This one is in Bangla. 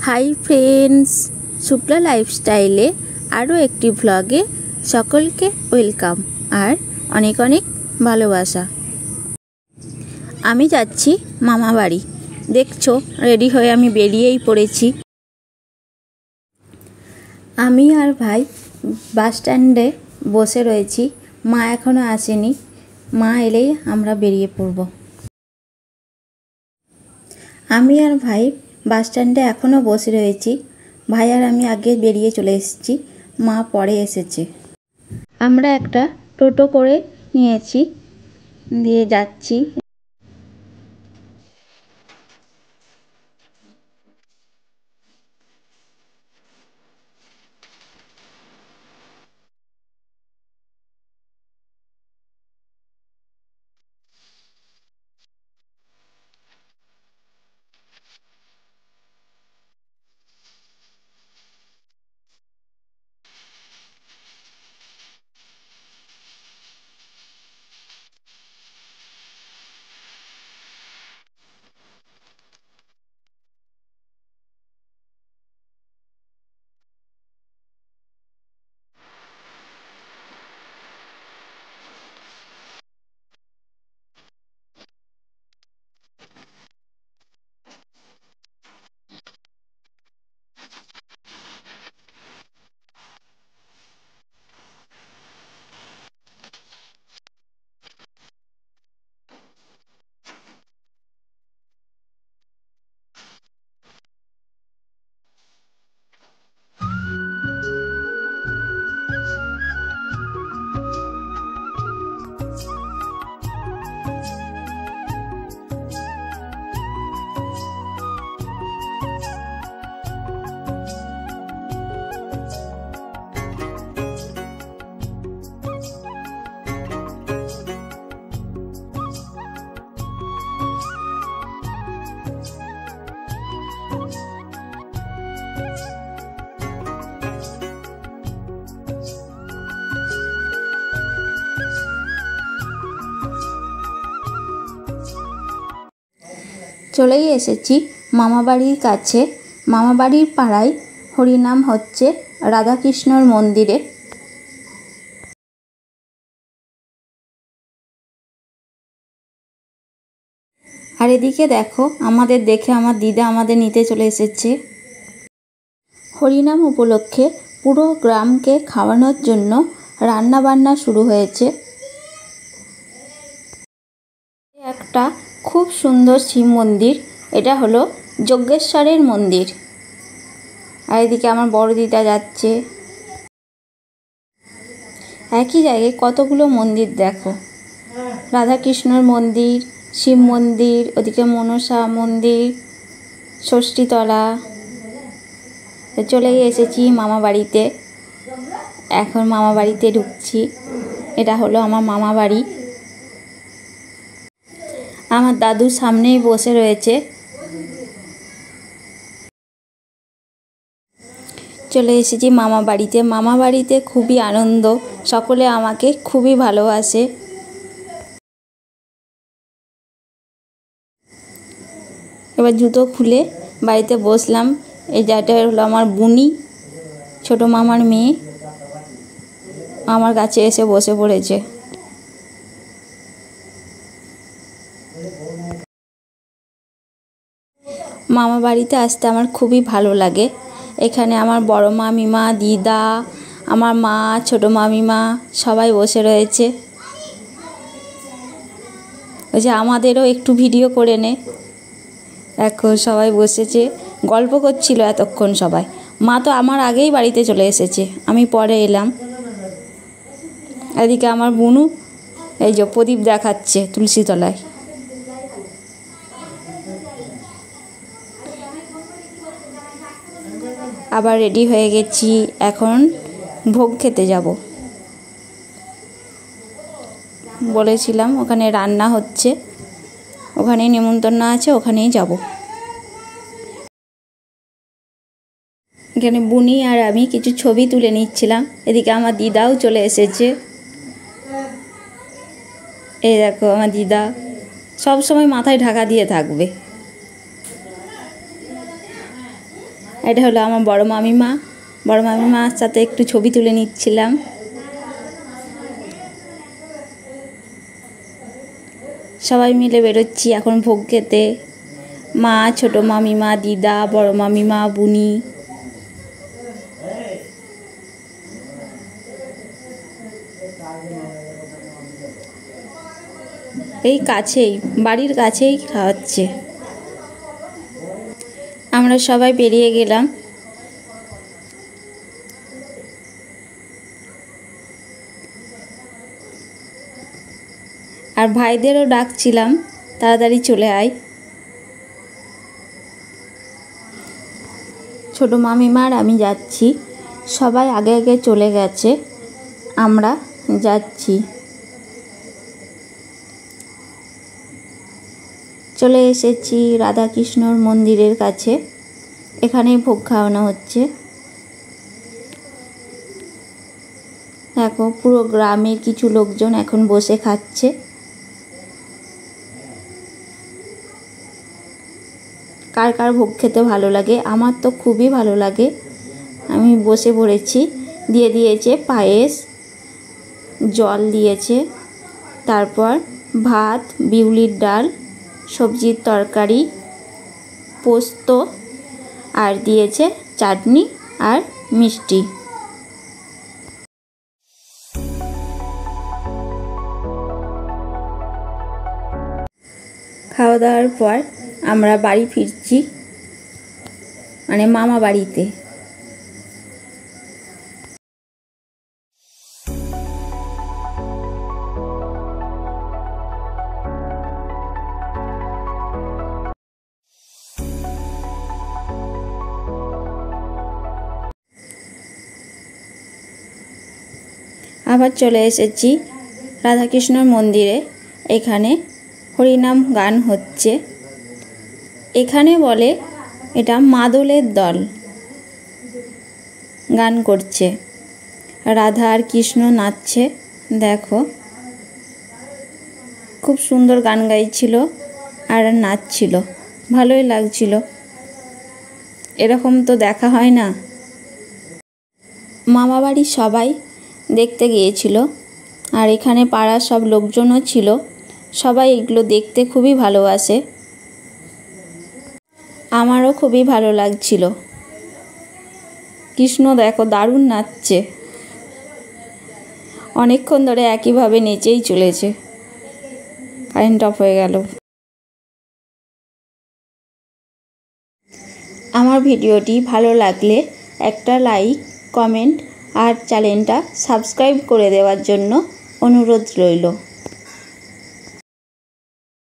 হাই ফ্রেন্ডস, শুক্লা লাইফস্টাইলে আরও একটি ভ্লগে সকলকে ওয়েলকাম আর অনেক অনেক ভালোবাসা। আমি যাচ্ছি মামা বাড়ি। দেখছো রেডি হয়ে আমি বেরিয়েই পড়েছি। আমি আর ভাই বাস স্ট্যান্ডে বসে রয়েছি। মা এখনও আসেনি, মা এলেই আমরা বেরিয়ে পড়ব। আমি আর ভাই বাস স্ট্যান্ডে এখনও বসে রয়েছি। ভাই আর আমি আগে বেরিয়ে চলে এসেছি, মা পরে এসেছে। আমরা একটা টোটো করে নিয়েছি, দিয়ে যাচ্ছি। চলেই এসেছি মামাবাড়ির কাছে। মামাবাড়ির পাড়ায় হরিনাম হচ্ছে রাধাকৃষ্ণর মন্দিরে। আর এদিকে দেখো, আমাদের দেখে আমার দিদা আমাদের নিতে চলে এসেছে। হরিনাম উপলক্ষে পুরো গ্রামকে খাওয়ানোর জন্য রান্না বান্না শুরু হয়েছে। একটা খুব সুন্দর শিব মন্দির, এটা হলো যজ্ঞেশ্বরের মন্দির। আর এদিকে আমার বড় দিদা যাচ্ছে। একই জায়গায় কতগুলো মন্দির দেখো, রাধাকৃষ্ণর মন্দির, শিব মন্দির, ওদিকে মনসা মন্দির, ষষ্ঠীতলা। চলেই এসেছি মামা বাড়িতে। এখন মামা বাড়িতে ঢুকছি। এটা হলো আমার মামা বাড়ি। আমার দাদু সামনেই বসে রয়েছে। চলে এসেছি মামা বাড়িতে। মামা বাড়িতে খুবই আনন্দ, সকলে আমাকে খুবই ভালোবাসে। এবার জুতো খুলে বাড়িতে বসলাম। এই জায়গাটা হলো আমার বুনি, ছোট মামার মেয়ে, আমার কাছে এসে বসে পড়েছে। মামা বাড়িতে আসতে আমার খুবই ভালো লাগে। এখানে আমার বড় মামিমা, দিদা, আমার মা, ছোট মামিমা সবাই বসে রয়েছে। ওই যে আমাদেরও একটু ভিডিও করে নে। এখন সবাই বসেছে, গল্প করছিল এতক্ষণ সবাই। মা তো আমার আগেই বাড়িতে চলে এসেছে, আমি পরে এলাম। এদিকে আমার বুনু এই যে প্রদীপ দেখাচ্ছে তুলসী তলায়। আবার রেডি হয়ে গেছি, এখন ভোগ খেতে যাব। বলেছিলাম ওখানে রান্না হচ্ছে, ওখানেই নেমন্তন্ন আছে, ওখানেই যাব। এখানে বুনি আর আমি কিছু ছবি তুলে নিচ্ছিলাম। এদিকে আমার দিদাও চলে এসেছে। এই দেখো আমার দিদা সব সময় মাথায় ঢাকা দিয়ে থাকবে। এটা হলো আমার বড় মামিমার সাথে একটু ছবি তুলে নিচ্ছিলাম। সবাই মিলে বেরোচ্ছি এখন ভোগ খেতে, মা, ছোট মামিমা, দিদা, বড় মামিমা, বুনি। এই কাছেই, বাড়ির কাছেই খাওয়াচ্ছে। আমরা সবাই বেরিয়ে গেলাম। আর ভাইদেরও ডাকছিলাম, তাড়াতাড়ি চলে আয়। ছোট মামিমার আমি যাচ্ছি, সবাই আগে আগে চলে গেছে, আমরা যাচ্ছি। চলে এসেছি রাধাকৃষ্ণর মন্দিরের কাছে, এখানেই ভোগ খাওয়ানো হচ্ছে। দেখো পুরো গ্রামের কিছু লোকজন এখন বসে খাচ্ছে। কার কার ভোগ খেতে ভালো লাগে? আমার তো খুবই ভালো লাগে। আমি বসে পড়েছি। দিয়ে দিয়েছে পায়েস, জল দিয়েছে, তারপর ভাত, বিউলির ডাল, সবজির তরকারি, পোস্ত, আর দিয়েছে চাটনি আর মিষ্টি। খাওয়া দাওয়ার পর আমরা বাড়ি ফিরছি, মানে মামা বাড়িতে। আবার চলে এসেছি রাধাকৃষ্ণর মন্দিরে। এখানে হরিনাম গান হচ্ছে। এখানে বলে এটা মাদলের দল গান করছে, রাধা আর কৃষ্ণ নাচছে। দেখো খুব সুন্দর গান গাইছিল আর নাচছিল, ভালোই লাগছিল। এরকম তো দেখা হয় না। মামা বাড়ির সবাই দেখতে গিয়েছিল, আর এখানে পাড়ার সব লোকজনও ছিল। সবাই এগুলো দেখতে খুবই ভালোবাসে, আমারও খুবই ভালো লাগছিল। কৃষ্ণ দেখো দারুণ নাচছে, অনেকক্ষণ ধরে একইভাবে নেচেই চলেছে। কারেন্ট অফ হয়ে গেল। আমার ভিডিওটি ভালো লাগলে একটা লাইক, কমেন্ট আর চ্যানেলটা সাবস্ক্রাইব করে দেওয়ার জন্য অনুরোধ রইল।